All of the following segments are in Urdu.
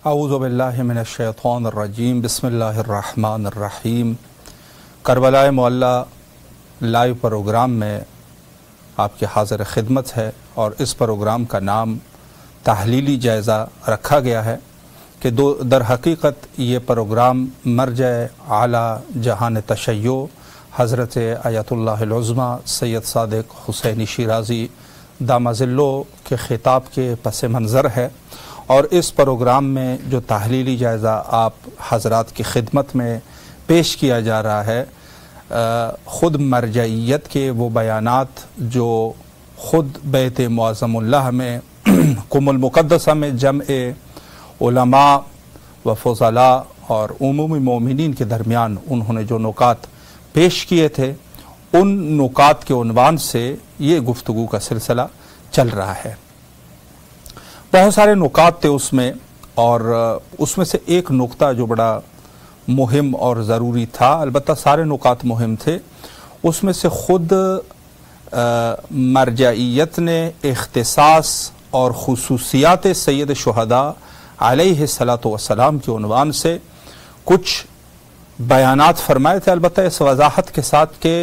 اعوذ باللہ من الشیطان الرجیم بسم اللہ الرحمن الرحیم۔ کربلا معلی لائیو پروگرام میں آپ کے حاضر خدمت ہے، اور اس پروگرام کا نام تحلیلی جائزہ رکھا گیا ہے کہ در حقیقت یہ پروگرام مرجع اعلی جہان تشیع حضرت آیت اللہ العظمیٰ سید صادق حسینی شیرازی دامہ ظلہ کے خطاب کے پس منظر ہے، اور اس پروگرام میں جو تحلیلی جائزہ آپ حضرات کی خدمت میں پیش کیا جا رہا ہے، خود مرجعیت کے وہ بیانات جو خود بیت معظم اللہ میں قم المقدسہ میں جمع علماء و فضلاء اور عمومی مومنین کے درمیان انہوں نے جو نکات پیش کیے تھے، ان نکات کے عنوان سے یہ گفتگو کا سلسلہ چل رہا ہے۔ بہت سارے نکات تھے اس میں، اور اس میں سے ایک نقطہ جو بڑا مہم اور ضروری تھا، البتہ سارے نکات مہم تھے، اس میں سے خود مرجعیت نے اختصاص اور خصوصیات سید شہداء علیہ الصلاۃ والسلام کے عنوان سے کچھ بیانات فرمائے تھے، البتہ اس وضاحت کے ساتھ کہ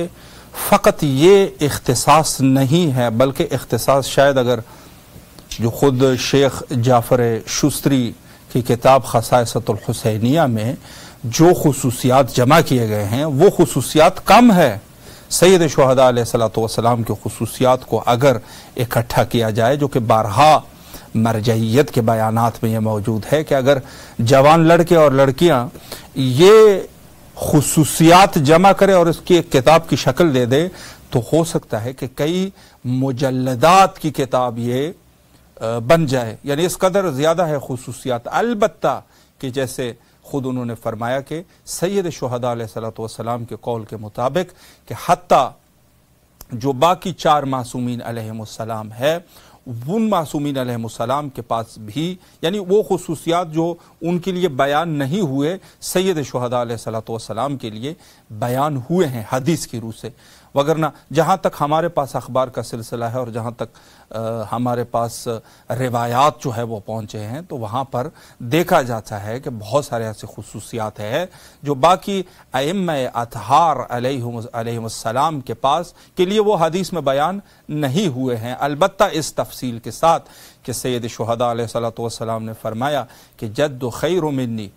فقط یہ اختصاص نہیں ہے، بلکہ اختصاص شاید اگر جو خود شیخ جعفر شستری کی کتاب خصائصۃ الحسینیہ میں جو خصوصیات جمع کیے گئے ہیں وہ خصوصیات کم ہے۔ سید شہداء علیہ الصلوۃ والسلام کی خصوصیات کو اگر اکٹھا کیا جائے، جو کہ بارہا مرجعیت کے بیانات میں یہ موجود ہے کہ اگر جوان لڑکے اور لڑکیاں یہ خصوصیات جمع کرے اور اس کی ایک کتاب کی شکل دے دے تو ہو سکتا ہے کہ کئی مجلدات کی کتاب یہ بن جائے، یعنی اس قدر زیادہ ہے خصوصیات۔ البتہ کہ جیسے خود انہوں نے فرمایا کہ سید شہداء علیہ الصلوۃ والسلام کے قول کے مطابق کہ حتیٰ جو باقی 4 معصومین علیہم السلام ہے، ان معصومین علیہم السلام کے پاس بھی یعنی وہ خصوصیات جو ان کے لیے بیان نہیں ہوئے، سید شہداء علیہ الصلوۃ والسلام کے لیے بیان ہوئے ہیں حدیث کی روح سے۔ وگرنہ جہاں تک ہمارے پاس اخبار کا سلسلہ ہے اور جہاں تک ہمارے پاس روایات جو ہے وہ پہنچے ہیں، تو وہاں پر دیکھا جاتا ہے کہ بہت سارے ایسے خصوصیات ہیں جو باقی ائمہ اطہار علیہم السلام کے پاس کے لیے وہ حدیث میں بیان نہیں ہوئے ہیں، البتہ اس تفصیل کے ساتھ کہ سید شہداء علیہ الصلوۃ والسلام نے فرمایا کہ جد خیر منی،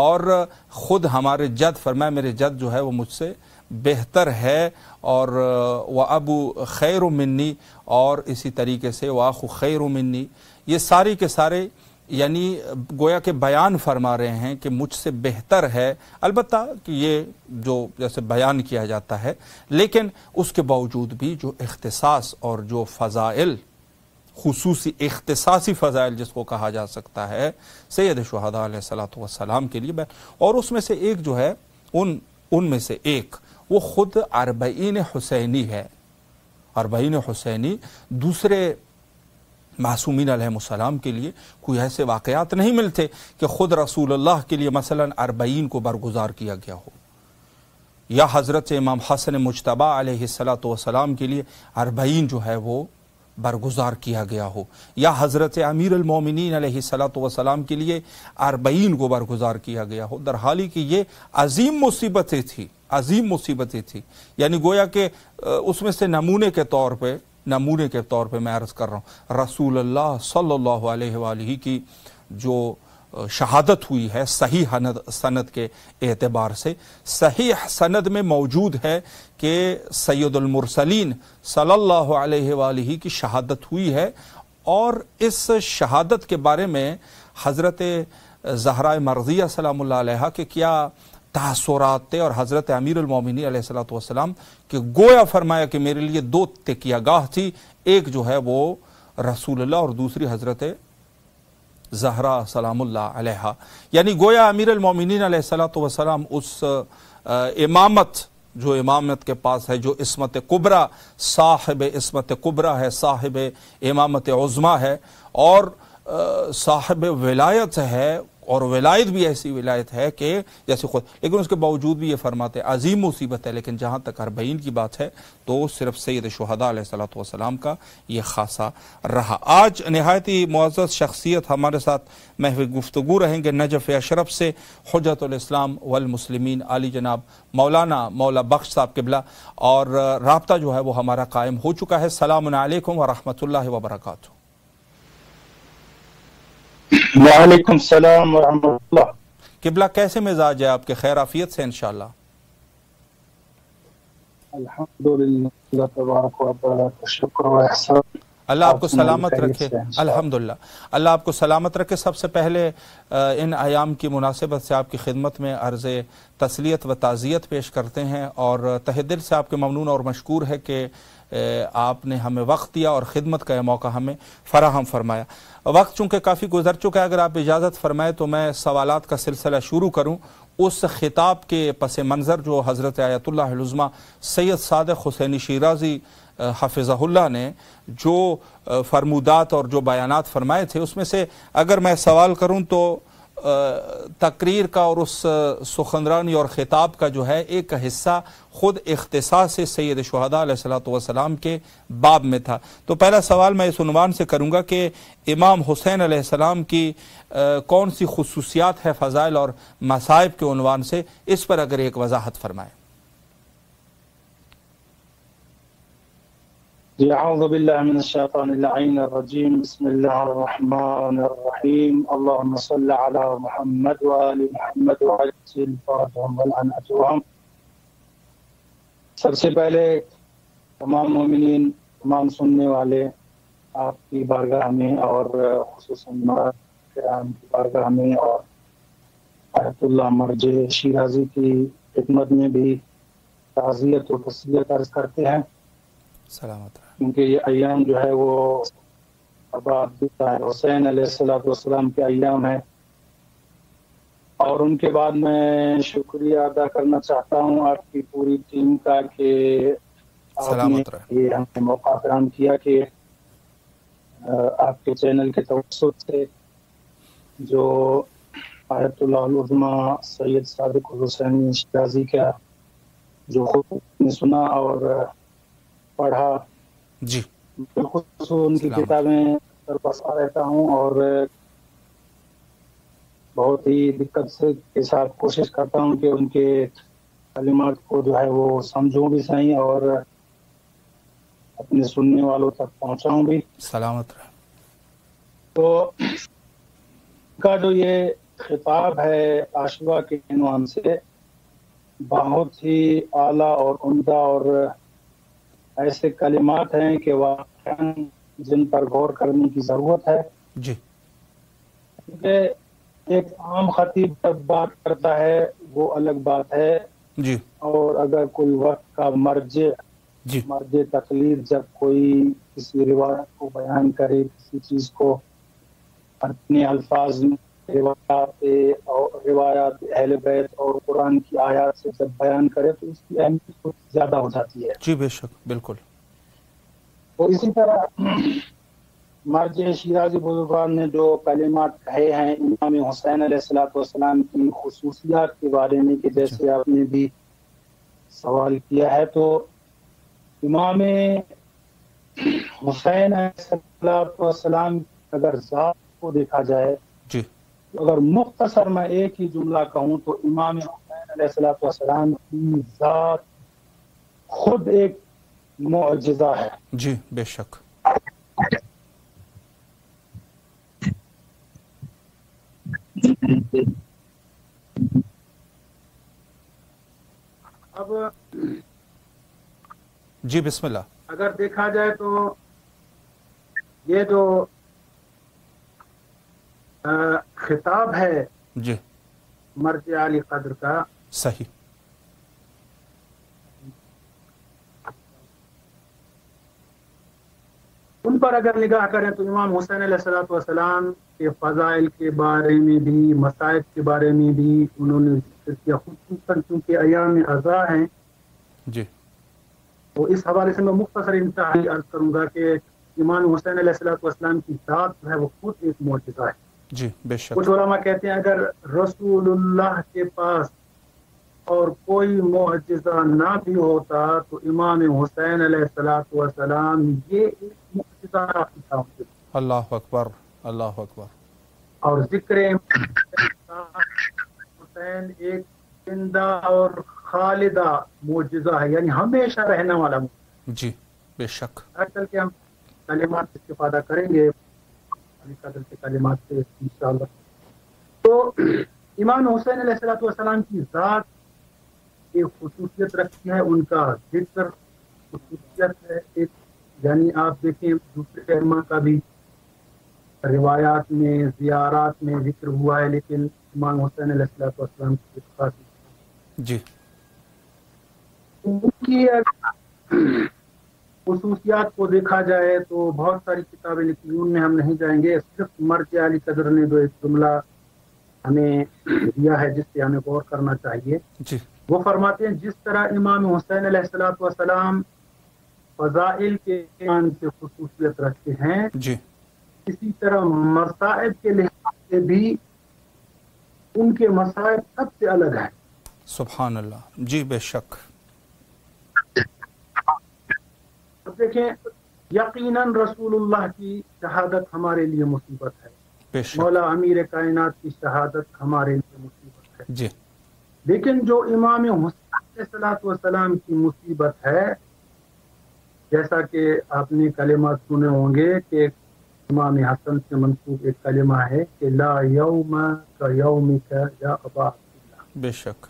اور خود ہمارے جد فرمایا میرے جد جو ہے وہ مجھ سے بہتر ہے، اور وہ ابو خیر منی، اور اسی طریقے سے واخو خیر منی، یہ ساری کے سارے یعنی گویا کہ بیان فرما رہے ہیں کہ مجھ سے بہتر ہے۔ البتہ کہ یہ جو جیسے بیان کیا جاتا ہے، لیکن اس کے باوجود بھی جو اختصاص اور جو فضائل، خصوصی اختصاصی فضائل جس کو کہا جا سکتا ہے، سید شہداء علیہ الصلوۃ والسلام کے لیے، اور اس میں سے ایک جو ہے ان میں سے ایک وہ خود اربعین حسینی ہے۔ اربعین حسینی دوسرے معصومین علیہ السلام کے لیے کوئی ایسے واقعات نہیں ملتے کہ خود رسول اللہ کے لیے مثلا 40 کو برگزار کیا گیا ہو، یا حضرت امام حسن مجتبی علیہ الصلوۃ والسلام کے لیے 40 جو ہے وہ برگزار کیا گیا ہو، یا حضرت امیر المومنین علیہ الصلوۃ والسلام کے لیے 40 کو برگزار کیا گیا ہو، در حالی کہ یہ عظیم مصیبتیں تھی، یعنی گویا کہ اس میں سے نمونے کے طور پہ میں عرض کر رہا ہوں، رسول اللہ صلی اللہ علیہ وآلہ کی جو شہادت ہوئی ہے صحیح سند کے اعتبار سے، صحیح سند میں موجود ہے کہ سید المرسلین صلی اللہ علیہ وآلہ کی شہادت ہوئی ہے، اور اس شہادت کے بارے میں حضرت زہرا مرضیہ سلام اللہ علیہا کے کیا تاثرات تھے، اور حضرت امیر المومنین علیہ الصلوۃ والسلام کہ گویا فرمایا کہ میرے لیے 2 تکیہ گاہ تھی، ایک جو ہے وہ رسول اللہ اور دوسری حضرت زہرا سلام اللہ علیہا، یعنی گویا امیر المومنین علیہ الصلوۃ والسلام اس امامت کے پاس ہے، جو عصمت کبریٰ، صاحب عصمت کبریٰ ہے، صاحب امامت عظمیٰ ہے، اور صاحب ولایت ہے، اور ولایت بھی ایسی ولایت ہے کہ جیسے خود، لیکن اس کے باوجود بھی یہ فرماتے ہیں عظیم مصیبت ہے، لیکن جہاں تک اربعین کی بات ہے تو صرف سید شہداء علیہ الصلوۃ والسلام کا یہ خاصہ رہا۔ آج نہایت ہی معزز شخصیت ہمارے ساتھ محو گفتگو رہیں گے نجف اشرف سے، حجت الاسلام والمسلمین علی جناب مولانا مولا بخش صاحب قبلہ، اور رابطہ جو ہے وہ ہمارا قائم ہو چکا ہے۔ السلام علیکم ورحمۃ اللہ وبرکاتہ۔ وعلیکم السلام ورحمۃ اللہ۔ قبلہ کیسے مزاج ہے آپ کے؟ خیر عافیت سے انشاءاللہ؟ الحمدللہ، اللہ تبارک و تعالیٰ کا شکر و احسان۔ اللہ آپ کو سلامت رکھے، الحمدللہ اللہ آپ کو سلامت رکھے۔ سب سے پہلے ان ایام کی مناسبت سے آپ کی خدمت میں عرض تسلیت و تعزیت پیش کرتے ہیں، اور تہ دل سے آپ کے ممنون اور مشکور ہے کہ آپ نے ہمیں وقت دیا اور خدمت کا یہ موقع ہمیں فراہم فرمایا۔ وقت چونکہ کافی گزر چکا ہے، اگر آپ اجازت فرمائے تو میں سوالات کا سلسلہ شروع کروں اس خطاب کے پس منظر جو حضرت آیت اللہ العظمیٰ سید صادق حسینی شیرازی حفظہ اللہ نے جو فرمودات اور جو بیانات فرمائے تھے، اس میں سے اگر میں سوال کروں تو تقریر کا اور اس سخنرانی اور خطاب کا جو ہے ایک حصہ خود اختصاص سید شہداء علیہ الصلوۃ والسلام کے باب میں تھا۔ تو پہلا سوال میں اس عنوان سے کروں گا کہ امام حسین علیہ السلام کی کون سی خصوصیات ہے فضائل اور مصائب کے عنوان سے، اس پر اگر ایک وضاحت فرمائیں۔ اعوذ باللہ من الشیطان اللعین الرجیم، بسم اللہ الرحمن الرحیم، اللہم صل علی محمد وآل محمد وعجل الفاتحہ والعنعتهم۔ سب سے پہلے تمام مومنین، تمام سننے والے آپ کی بارگاہ میں اور خصوصاً کرام کی بارگاہ میں اور آیت اللہ مرجع شیرازی کی خدمت میں بھی تعزیت و تسلیت عرض کرتے ہیں، سلامت رہے، کیونکہ یہ ایام جو ہے وہ اباد حسین علیہ السلام کے ایام ہے۔ اور ان کے بعد میں شکریہ ادا کرنا چاہتا ہوں آپ کی پوری ٹیم کا کہ آپ نے یہ ہمیں موقع فراہم کیا کہ آپ کے چینل کے توسط سے جو آیت اللہ العظمیٰ سید صادق حسینی شیرازی کا جو خود نے سنا اور پڑھا، جی بالخصوص ان کی کتابیں پڑھتا رہتا ہوں اور بہت ہی دقت سے کے ساتھ کوشش کرتا ہوں کہ ان کے کلمات کو جو ہے وہ سمجھوں بھی صحیح اور اپنے سننے والوں تک پہنچاؤں بھی۔ سلامت رہے۔ تو کا جو یہ خطاب ہے عاشورہ کے عنوان سے بہت ہی اعلیٰ اور عمدہ اور ایسے کلمات ہیں کہ واقعاً جن پر غور کرنے کی ضرورت ہے۔ جی، کیونکہ ایک عام خطیب جب بات کرتا ہے وہ الگ بات ہے، جی، اور اگر کوئی وقت کا مرجع تقلید جب کوئی کسی روایت کو بیان کرے، کسی چیز کو اپنے الفاظ میں روایات اہل بیت اور قرآن کی آیات سے جب بیان کرے تو اس کی اہمیت زیادہ ہو جاتی ہے۔ جی بے شک، بالکل۔ تو اسی طرح مرجع شیرازی بزرگان نے جو کلمات کہے ہیں امام حسین علیہ السلام کی خصوصیات کے بارے میں، کہ جیسے آپ نے بھی سوال کیا ہے، تو امام حسین علیہ السلام اگر ذات کو دیکھا جائے، جی، اگر مختصر میں ایک ہی جملہ کہوں تو امام حسین علیہ السلام کی ذات خود ایک معجزہ ہے۔ جی بے شک۔ اب جی بسم اللہ۔ اگر دیکھا جائے تو یہ جو خطاب ہے جی مرجع علی قدر کا، صحیح، ان پر اگر نگاہ کریں تو امام حسین علیہ السلام کے فضائل کے بارے میں بھی، مصائب کے بارے میں بھی انہوں نے ذکر کیا، خصوصاً کیونکہ ایام عزا ہیں۔ جی، تو اس حوالے سے میں مختصر انتہائی عرض کروں گا کہ امام حسین علیہ السلام کی ذات جو ہے وہ خود ایک معجزہ ہے۔ جی بے شک. کچھ علماء کہتے ہیں اگر رسول اللہ کے پاس اور کوئی معجزہ نہ بھی ہوتا تو امام حسین علیہ السلام یہ ایک معجزہ کافی تھا. اللہ اکبر اللہ اکبر. اور ذکر حسین ایک زندہ اور خالدہ معجزہ ہے، یعنی ہمیشہ رہنے والا معجزہ. جی بے شک. چل کے ہم کلمات استفادہ کریں گے علی قدر کے کلمات سے انشاءاللہ. تو امام حسین علیہ السلام کی ذات ایک خصوصیت رکھتی ہے، ان کا ذکر خصوصیت ہے ایک، یعنی آپ دیکھیں دوسرے ائمہ کا بھی روایات میں زیارات میں ذکر ہوا ہے، لیکن امام حسین علیہ السلام کی خاص جی ان کی خصوصیات کو دیکھا جائے تو بہت ساری کتابیں لکھی، ان میں ہم نہیں جائیں گے. صرف مرجع علی قدر نے جو ایک جملہ ہمیں دیا ہے جس پہ ہمیں غور کرنا چاہیے، جی وہ فرماتے ہیں جس طرح امام حسین علیہ السلام فضائل کے ایمان سے خصوصیت رکھتے ہیں، جی اسی طرح مصائب کے لحاظ سے بھی ان کے مصائب سب سے الگ ہیں. سبحان اللہ. جی بے شک. دیکھیں یقیناً رسول اللہ کی شہادت ہمارے لیے مصیبت ہے، بے شک. مولا امیر کائنات کی شہادت ہمارے لیے مصیبت ہے، جی لیکن جو امام حسین علیہ السلام کی مصیبت ہے، جیسا کہ آپ نے کلمات سنے ہوں گے کہ امام حسن سے منسوب ایک کلمہ ہے کہ لا یوم کا یومک یا ابا عبداللہ، بے شک.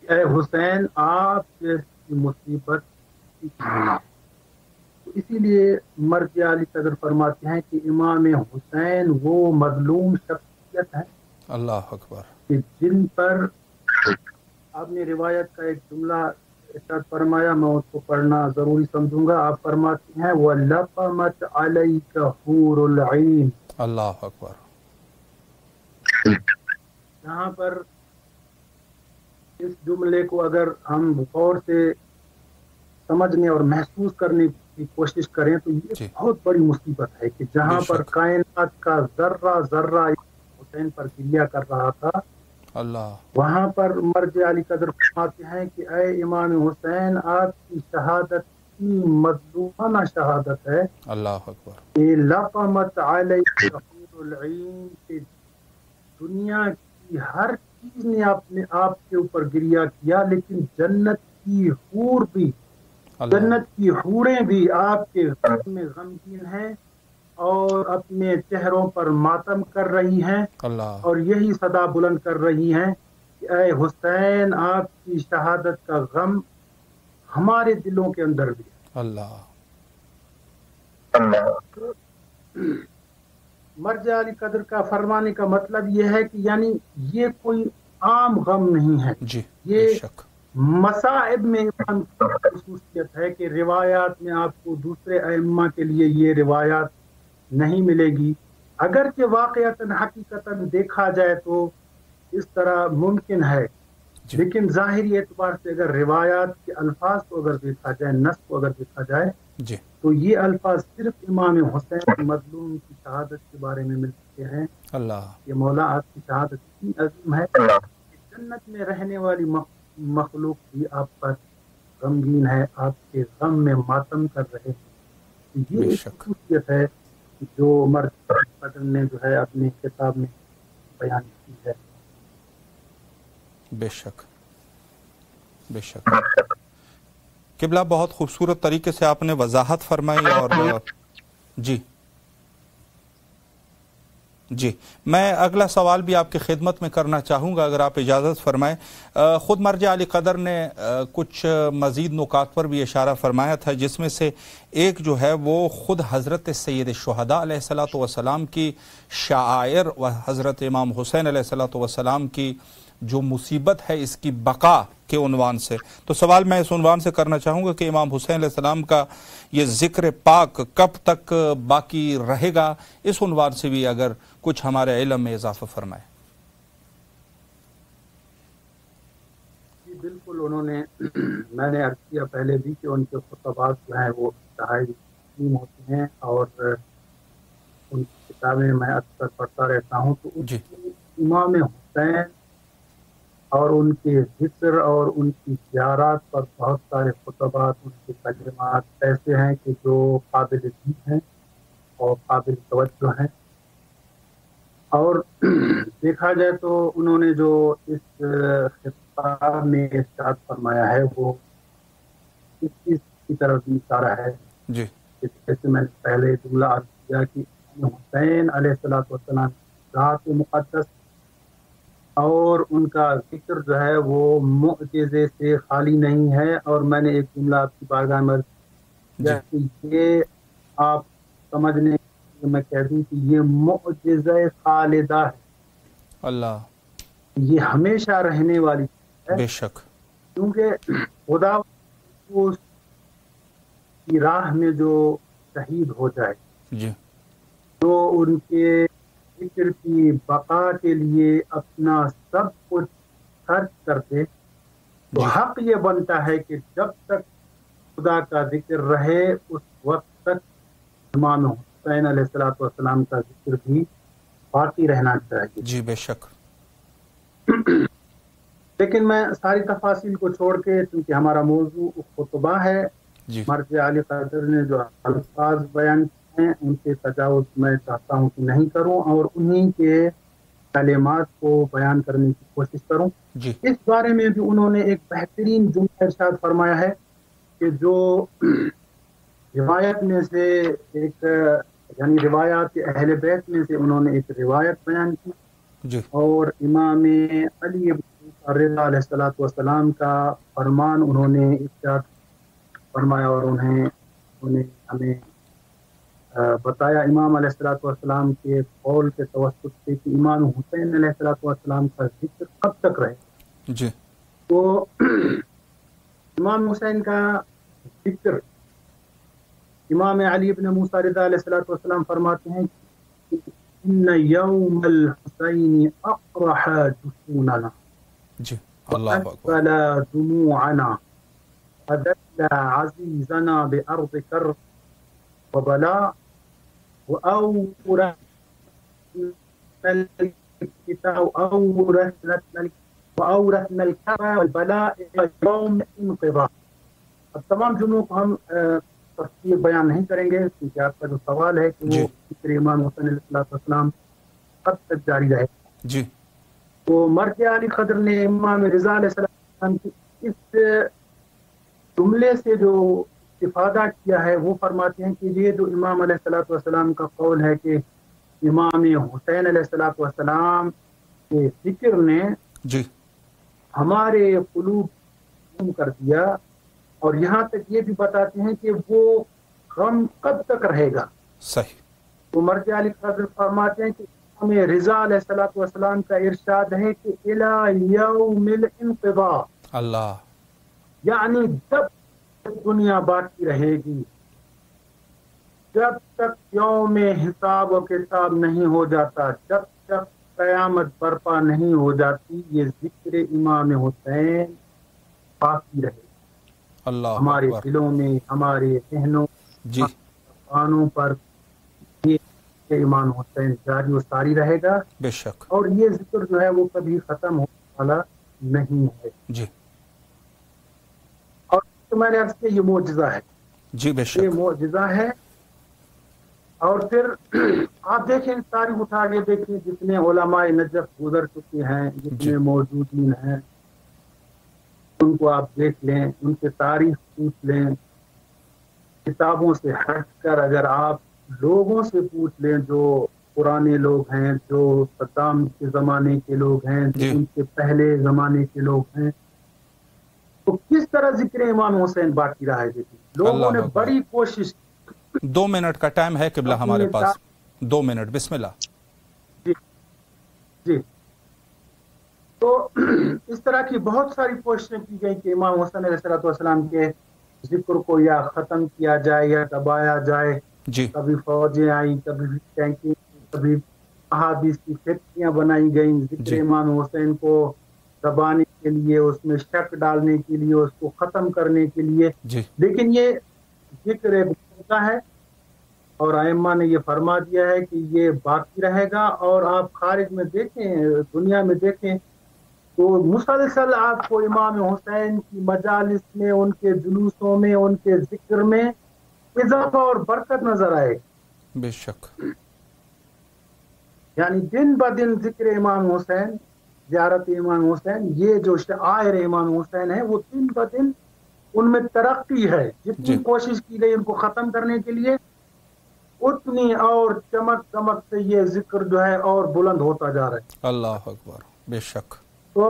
اے حسین آپ جیسی مصیبت. تو اسی لیے مرجع علی قدر فرماتے ہیں کہ امام حسین وہ مظلوم شخصیت ہے اللہ اکبر. کہ جن پر آپ نے روایت کا ایک جملہ ارشاد فرمایا، میں اس کو پڑھنا ضروری سمجھوں گا. آپ فرماتے ہیں وَلَقَمَتْ عَلَيْكَ حُورُ الْعِينِ. اللہ اکبر. یہاں پر اس جملے کو اگر ہم غور سے سمجھنے اور محسوس کرنے کی کوشش کریں تو یہ جی بہت بڑی مصیبت ہے کہ جہاں بے پر شک. کائنات کا ذرہ ذرہ حسین پر گریہ کر رہا تھا، اللہ. وہاں پر مرجع علی قدر فرماتے ہیں کہ اے امام حسین آپ کی شہادت کی مظلومانہ شہادت ہے اللہ اکبر. کہ لقمت علیک حور العین، کہ دنیا کی ہر چیز نے آپ کے اوپر گریہ کیا، لیکن جنت کی حور بھی، اللہ. جنت کی حوریں بھی آپ کے غم میں غمگین ہیں اور اپنے چہروں پر ماتم کر رہی ہیں اللہ. اور یہی صدا بلند کر رہی ہیں کہ اے حسین آپ کی شہادت کا غم ہمارے دلوں کے اندر بھی ہے. اللہ. مرجع علی قدر کا فرمانے کا مطلب یہ ہے کہ یعنی یہ کوئی عام غم نہیں ہے، جی بے یہ شک. مصائب میں ایمان کی خصوصیت ہے کہ روایات میں آپ کو دوسرے ائمہ کے لیے یہ روایات نہیں ملے گی. اگرچہ واقعتاً حقیقتاً دیکھا جائے تو اس طرح ممکن ہے، جی لیکن ظاہری اعتبار سے اگر روایات کے الفاظ کو اگر دیکھا جائے، نص کو اگر دیکھا جائے جی تو یہ الفاظ صرف امام حسین مظلوم کی شہادت کے بارے میں ملتے ہیں اللہ. کہ مولا آپ کی شہادت اتنی عظیم ہے کہ جنت میں رہنے والی مخلوق بھی آپ پر غمگین ہے، آپ کے غم میں ماتم کر رہے ہیں. یہ بے ایک شک. خصوصیت ہے جو مرجع قدر نے جو ہے اپنی کتاب میں بیان کی ہے. بے شک بے شک. قبلہ بہت خوبصورت طریقے سے آپ نے وضاحت فرمائی. اور جی جی میں اگلا سوال بھی آپ کی خدمت میں کرنا چاہوں گا اگر آپ اجازت فرمائیں. خود مرجع علی قدر نے کچھ مزید نکات پر بھی اشارہ فرمایا تھا، جس میں سے ایک جو ہے وہ خود حضرت سید الشہداء علیہ السلام کی شعائر و حضرت امام حسین علیہ السلام کی جو مصیبت ہے اس کی بقا کے عنوان سے. تو سوال میں اس عنوان سے کرنا چاہوں گا کہ امام حسین علیہ السلام کا یہ ذکر پاک کب تک باقی رہے گا، اس عنوان سے بھی اگر کچھ ہمارے علم میں اضافہ فرمائے. جی بالکل، انہوں نے میں نے عرض کیا پہلے بھی کہ ان کے خطبات جو ہیں وہ انتہائی عظیم ہوتے ہیں اور ان کی کتابیں میں اکثر پڑھتا رہتا ہوں، تو اس جی میں امام حسین اور ان کے ذکر اور ان کی زیارات پر بہت سارے خطبات، ان کے کلمات ایسے ہیں کہ جو قابل ذکر ہیں اور قابل توجہ ہیں. اور دیکھا جائے تو انہوں نے جو اس خطاب میں ارشاد فرمایا ہے وہ اس چیز کی طرف بھی اشارہ ہے، جی جیسے میں نے پہلے جملہ عرض کیا کہ حسین علیہ السلام ذات مقدس اور ان کا ذکر جو ہے وہ معجزے سے خالی نہیں ہے. اور میں نے ایک جملہ آپ کی بارگاہ میں جی کہ یہ آپ سمجھنے میں کہہ دوں کہ یہ معجزہ خالدہ ہے، اللہ یہ ہمیشہ رہنے والی چیز ہے، بے شک. کیونکہ خدا اس کی راہ میں جو شہید ہو جائے، جی جو ان کے ذکر کی بقا کے لیے اپنا سب کچھ خرچ کر دے، تو جی حق یہ بنتا ہے کہ جب تک خدا کا ذکر رہے اس وقت تک امام حسین علیہ السلام کا ذکر بھی باقی رہنا چاہیے. جی بے شک. لیکن میں ساری تفاصیل کو چھوڑ کے، چونکہ ہمارا موضوع خطبہ ہے، جی مرجع علی قدر نے جو الفاظ بیان کیے ہیں ان سے تجاوز میں چاہتا ہوں کہ نہیں کروں اور انہی کے کلمات کو بیان کرنے کی کوشش کروں. جی اس بارے میں بھی انہوں نے ایک بہترین جملہ ارشاد فرمایا ہے کہ جو روایت میں سے ایک، یعنی روایات اہل بیت میں سے انہوں نے ایک روایت بیان کی جی اور امام علی رضا علیہ السلام کا فرمان انہوں نے ارشاد فرمایا اور انہیں ہمیں بتایا امام علیہ السلام کے قول کے توسط سے کہ امام حسین علیہ السلام کا ذکر کب تک رہے. جی تو امام حسین کا ذکر امام علی بن موسیٰ رضا علیہ السلام فرماتے ہیں کہ ان یوم الحسین اقرح جفوننا جی اللہ اکبر. وأسفل دموعنا وذل عزيزنا بأرض كرب وبلاء وأورثنا الكتاب وأورثنا الكرب والبلاء يوم انقضاء. اب تمام جملوں کو ہم تفصیل بیان نہیں کریں گے کیونکہ آپ کا جو سوال ہے کہ وہ ذکر امام حسین علیہ السلام کب تک جاری رہے. جی تو مرجع علی قدر نے امام رضا علیہ السلام کی اس جملے سے جو استفادہ کیا ہے وہ فرماتے ہیں کہ یہ جو امام علیہ السلام کا قول ہے کہ امام حسین علیہ السلام کے ذکر نے جی ہمارے قلوب گم کر دیا، اور یہاں تک یہ بھی بتاتے ہیں کہ وہ غم کب تک رہے گا. صحیح. تو مرجع علی قدر فرماتے ہیں کہ امام رضا علیہ السلام کا ارشاد ہے کہ الی یوم الانقضاء، اللہ یعنی جب تک دنیا باقی رہے گی، جب تک یوم حساب و کتاب نہیں ہو جاتا، جب تک قیامت برپا نہیں ہو جاتی، یہ ذکر امام حسین باقی رہے. اللہ ہمارے اکبر. دلوں میں، ہمارے ذہنوں، جی زبانوں پر یہ امام حسین جاری و ساری رہے گا، بے شک. اور یہ ذکر جو ہے وہ کبھی ختم ہونے والا نہیں ہے. جی اور تو میں نے عرض کیا یہ معجزہ ہے، جی بے یہ شک. معجزہ ہے. اور پھر آپ دیکھیں تاریخ اٹھا کے دیکھیں جتنے علماء نجف گزر چکے ہیں، جتنے موجودین ہیں، ان کو آپ دیکھ لیں، ان کے تاریخ پوچھ لیں، کتابوں سے ہٹ کر اگر آپ لوگوں سے پوچھ لیں جو پرانے لوگ ہیں، جو صدام کے زمانے کے لوگ ہیں، جو ان سے پہلے زمانے کے لوگ ہیں، تو کس طرح ذکر امام حسین باقی رہا ہے. دیکھیں لوگوں نے بڑی کوشش. 2 منٹ کا ٹائم ہے قبلہ ہمارے پاس، 2 منٹ. بسم اللہ. جی جی. تو اس طرح کی بہت ساری کوششیں کی گئی کہ امام حسین علیہ السلام کے ذکر کو یا ختم کیا جائے یا دبایا جائے. جی کبھی فوجیں آئیں، کبھی ٹینکی، کبھی احادیث کی فیکٹریاں بنائی گئیں ذکر امام حسین کو دبانے کے لیے، اس میں شک ڈالنے کے لیے، اس کو ختم کرنے کے لیے. جی لیکن یہ ذکر ہوتا ہے اور ائمہ نے یہ فرما دیا ہے کہ یہ باقی رہے گا. اور آپ خارج میں دیکھیں، دنیا میں دیکھیں تو مسلسل آپ کو امام حسین کی مجالس میں، ان کے جلوسوں میں، ان کے ذکر میں اضافہ اور برکت نظر آئے. بے شک. یعنی دن بدن ذکر امام حسین، زیارت امام حسین، یہ جو شعائر امام حسین ہے وہ دن بدن ان میں ترقی ہے. جتنی کوشش کی گئی ان کو ختم کرنے کے لیے، اتنی اور چمک چمک سے یہ ذکر جو ہے اور بلند ہوتا جا رہا ہے. اللہ اکبر. بے شک. تو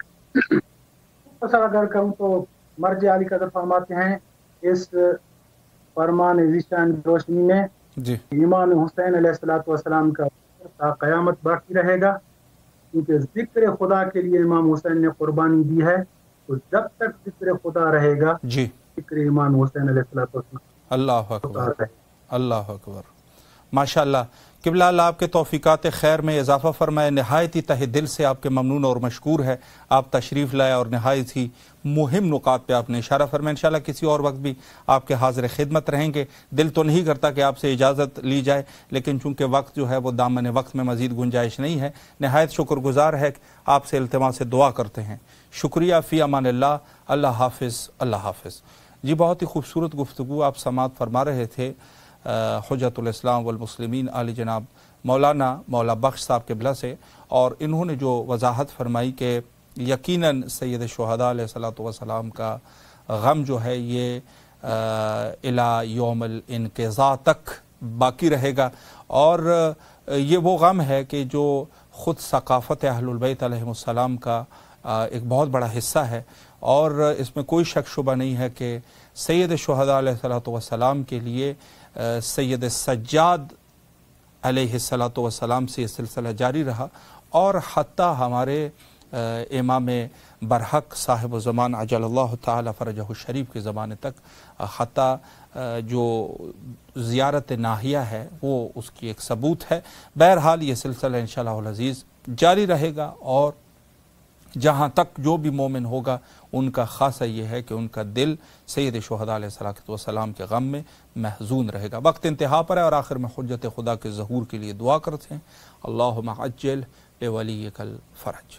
اگر کہوں تو مرجع علی قدر فرماتے ہیں اس فرمان ذیشان کی روشنی میں جی امام حسین علیہ السلام کا تا قیامت باقی رہے گا، کیونکہ ذکر خدا کے لیے امام حسین نے قربانی دی ہے. تو جب تک ذکر خدا رہے گا، جی ذکر امام حسین علیہ السلام. اللہ اکبر. اللہ اکبر. ماشاء اللہ. قبلہ اللہ آپ کے توفیقات خیر میں اضافہ فرمائے. نہایت ہی تہ دل سے آپ کے ممنون اور مشکور ہے. آپ تشریف لائے اور نہایت ہی مہم نکات پہ آپ نے اشارہ فرمایا. انشاءاللہ کسی اور وقت بھی آپ کے حاضر خدمت رہیں گے. دل تو نہیں کرتا کہ آپ سے اجازت لی جائے، لیکن چونکہ وقت جو ہے وہ دامن وقت میں مزید گنجائش نہیں ہے. نہایت شکر گزار ہے کہ آپ سے التماس دعا کرتے ہیں. شکریہ. فی امان اللہ. اللہ حافظ. اللہ حافظ. جی بہت ہی خوبصورت گفتگو آپ سماعت فرما رہے تھے حجت الاسلام والمسلمین علی جناب مولانا مولا بخش صاحب قبلہ سے، اور انہوں نے جو وضاحت فرمائی کہ یقیناً سید شہداء علیہ الصلوۃ والسلام کا غم جو ہے یہ الی یوم الانقضاء تک باقی رہے گا. اور یہ وہ غم ہے کہ جو خود ثقافت اہل البیت علیہم السلام کا ایک بہت بڑا حصہ ہے، اور اس میں کوئی شک شبہ نہیں ہے کہ سید شہداء علیہ الصلوۃ والسلام کے لیے سید سجاد علیہ الصلوۃ والسلام سے یہ سلسلہ جاری رہا، اور حتیٰ ہمارے امام برحق صاحب الزمان عجل اللہ تعالی فرجہ الشریف کے زمانے تک، حتیٰ جو زیارت ناحیہ ہے وہ اس کی ایک ثبوت ہے. بہرحال یہ سلسلہ انشاءاللہ العزیز جاری رہے گا، اور جہاں تک جو بھی مومن ہوگا ان کا خاصہ یہ ہے کہ ان کا دل سید شہداء علیہ الصلوۃ والسلام کے غم میں محزون رہے گا. وقت انتہا پر ہے، اور آخر میں حجت خدا کے ظہور کے لیے دعا کرتے ہیں. اللہم عجل لولیک الفرج.